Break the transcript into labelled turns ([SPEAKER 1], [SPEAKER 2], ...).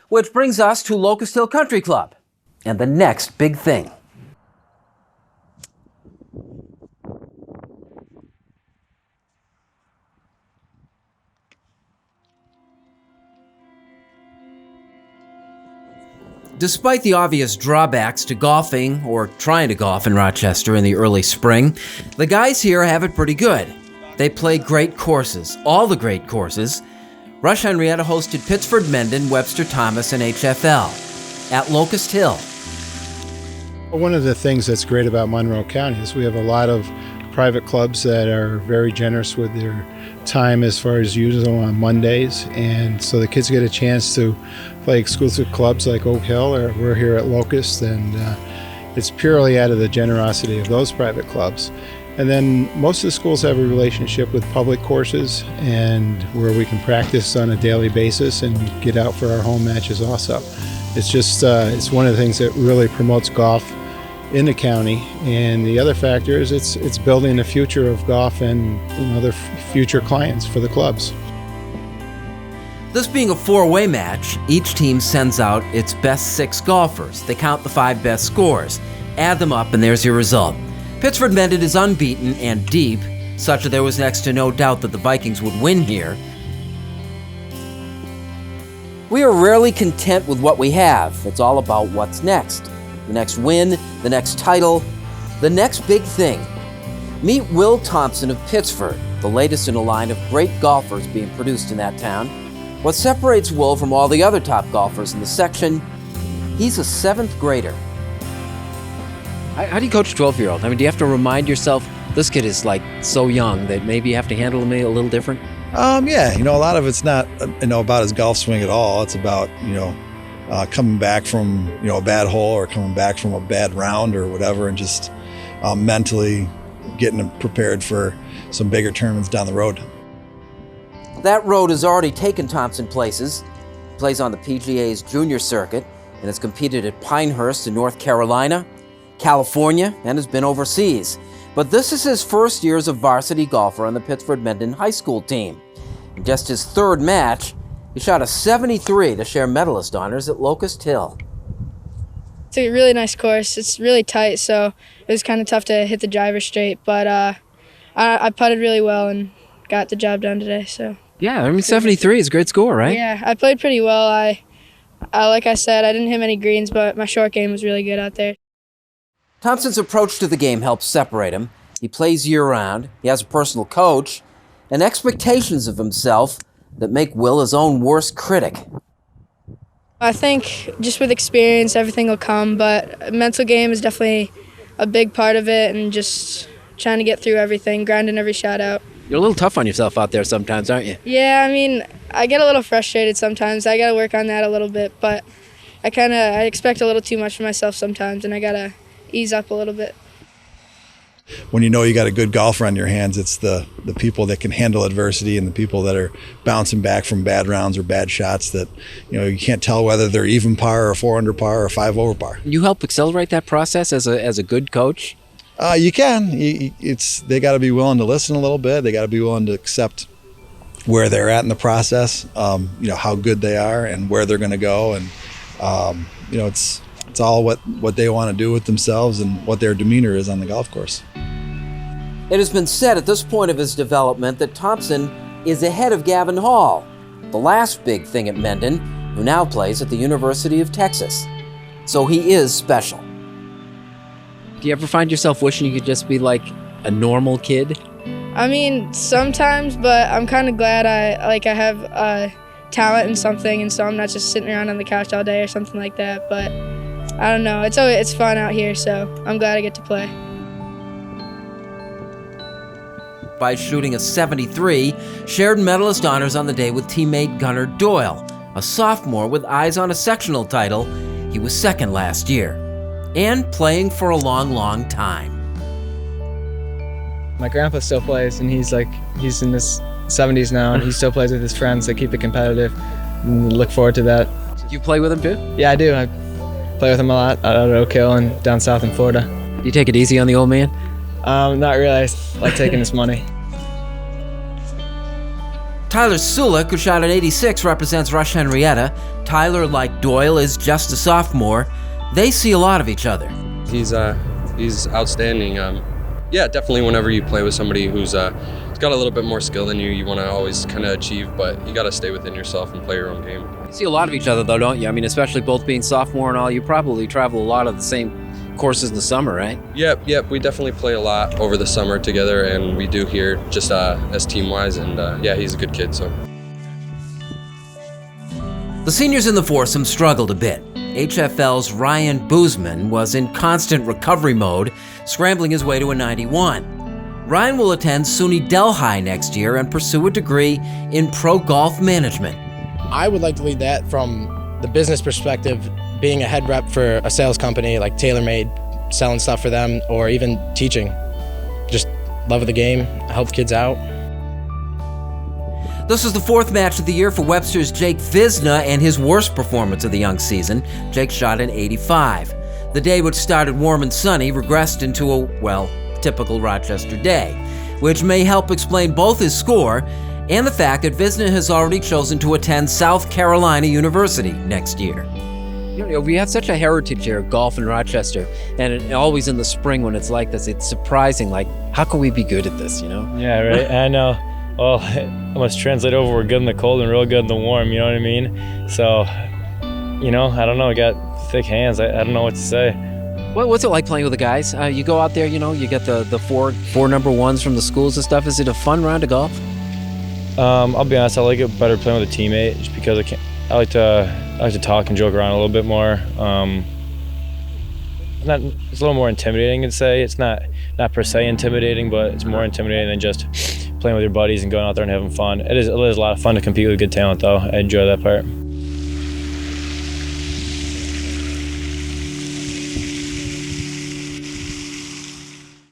[SPEAKER 1] Which brings us to Locust Hill Country Club and the next big thing. Despite the obvious drawbacks to golfing or trying to golf in Rochester in the early spring, the guys here have it pretty good. They play great courses, all the great courses. Rush Henrietta hosted Pittsford Mendon, Webster Thomas, and HFL at Locust Hill.
[SPEAKER 2] One of the things that's great about Monroe County is we have a lot of private clubs that are very generous with their time as far as using them on Mondays, and so the kids get a chance to play exclusive clubs like Oak Hill, or we're here at Locust, and it's purely out of the generosity of those private clubs. And then most of the schools have a relationship with public courses, and where we can practice on a daily basis and get out for our home matches also. It's just it's one of the things that really promotes golf in the county, and the other factor is it's building the future of golf and other future clients for the clubs.
[SPEAKER 1] This being a four-way match, each team sends out its best 6 golfers. They count the 5 best scores, add them up, and there's your result. Pittsford Mendon is unbeaten and deep, such that there was next to no doubt that the Vikings would win here. We are rarely content with what we have. It's all about what's next. The next win, the next title, the next big thing. Meet Will Thomson of Pittsford, the latest in a line of great golfers being produced in that town. What separates Will from all the other top golfers in the section, he's a 7th grader. How do you coach a 12-year-old? I mean, do you have to remind yourself, this kid is like so young that maybe you have to handle him a little different?
[SPEAKER 3] Yeah, a lot of it's not, about his golf swing at all. It's about, coming back from, a bad hole or coming back from a bad round or whatever, and just mentally getting him prepared for some bigger tournaments down the road.
[SPEAKER 1] That road has already taken Thomson places. He plays on the PGA's junior circuit and has competed at Pinehurst in North Carolina, California, and has been overseas. But this is his first year as a varsity golfer on the Pittsford Mendon high school team. In just his 3rd match, he shot a 73 to share medalist honors at Locust Hill.
[SPEAKER 4] It's a really nice course. It's really tight, so it was kind of tough to hit the driver straight, but I putted really well and got the job done today. So
[SPEAKER 1] yeah, I mean 73 is a great score, right?
[SPEAKER 4] Yeah, I played pretty well. I like I said, I didn't hit many greens, but my short game was really good out there.
[SPEAKER 1] Thompson's approach to the game helps separate him. He plays year-round, he has a personal coach, and expectations of himself that make Will his own worst critic.
[SPEAKER 4] I think just with experience, everything will come, but mental game is definitely a big part of it, and just trying to get through everything, grinding every shot out.
[SPEAKER 1] You're a little tough on yourself out there sometimes, aren't you?
[SPEAKER 4] Yeah, I mean, I get a little frustrated sometimes. I got to work on that a little bit, but I expect a little too much from myself sometimes, and I got to ease up a little bit.
[SPEAKER 3] When you got a good golfer on your hands, it's the people that can handle adversity and the people that are bouncing back from bad rounds or bad shots that, you can't tell whether they're even par or 4 under par or 5 over par.
[SPEAKER 1] You help accelerate that process as a good coach?
[SPEAKER 3] You can. They got to be willing to listen a little bit. They got to be willing to accept where they're at in the process, how good they are and where they're going to go. And, it's all what they want to do with themselves and what their demeanor is on the golf course.
[SPEAKER 1] It has been said at this point of his development that Thomson is ahead of Gavin Hall, the last big thing at Mendon, who now plays at the University of Texas. So he is special. Do you ever find yourself wishing you could just be like a normal kid?
[SPEAKER 4] I mean, sometimes, but I'm kind of glad I have talent in something, and so I'm not just sitting around on the couch all day or something like that. But I don't know. It's fun out here, so I'm glad I get to play.
[SPEAKER 1] By shooting a 73, shared medalist honors on the day with teammate Gunnar Doyle, a sophomore with eyes on a sectional title. He was 2nd last year, and playing for a long, long time.
[SPEAKER 5] My grandpa still plays, and he's in his 70s now, and he still plays with his friends. They keep it competitive, and look forward to that.
[SPEAKER 1] You play with him too?
[SPEAKER 5] Yeah, I do. I play with him a lot out at Oak Hill and down south in Florida.
[SPEAKER 1] Do you take it easy on the old man?
[SPEAKER 5] Not really. I like taking his money.
[SPEAKER 1] Tyler Sulik, who shot an 86, represents Rush Henrietta. Tyler, like Doyle, is just a sophomore. They see a lot of each other.
[SPEAKER 6] He's outstanding. Yeah, definitely whenever you play with somebody who's got a little bit more skill than you, you want to always kind of achieve, but you got to stay within yourself and play your own game.
[SPEAKER 1] You see a lot of each other, though, don't you? I mean, especially both being sophomore and all, you probably travel a lot of the same courses in the summer, right?
[SPEAKER 6] Yep. We definitely play a lot over the summer together, and we do here just as team-wise, and yeah, he's a good kid, so.
[SPEAKER 1] The seniors in the foursome struggled a bit. HFL's Ryan Boozman was in constant recovery mode, scrambling his way to a 91. Ryan will attend SUNY Delhi next year and pursue a degree in pro golf management.
[SPEAKER 7] I would like to lead that from the business perspective, being a head rep for a sales company like TaylorMade, selling stuff for them, or even teaching. Just love of the game, help kids out.
[SPEAKER 1] This was the fourth match of the year for Webster's Jake Visna and his worst performance of the young season. Jake shot an 85. The day, which started warm and sunny, regressed into a, well, typical Rochester day, which may help explain both his score and the fact that Visna has already chosen to attend South Carolina University next year. You know, we have such a heritage here, golf in Rochester, and always in the spring when it's like this, it's surprising, like, how can we be good at this, you know?
[SPEAKER 8] Yeah, right, I know. Well, it must translate over, we're good in the cold and real good in the warm, you know what I mean? So, you know, I don't know, I got thick hands, I don't know what to say.
[SPEAKER 1] What's it like playing with the guys? You go out there, you know, you get the four number ones from the schools and stuff. Is it a fun round of golf?
[SPEAKER 8] I'll be honest, I like it better playing with a teammate just because I like to talk and joke around a little bit more. It's a little more intimidating, I'd say. It's not per se intimidating, but it's more intimidating than just playing with your buddies and going out there and having fun. It is a lot of fun to compete with good talent, though. I enjoy that part.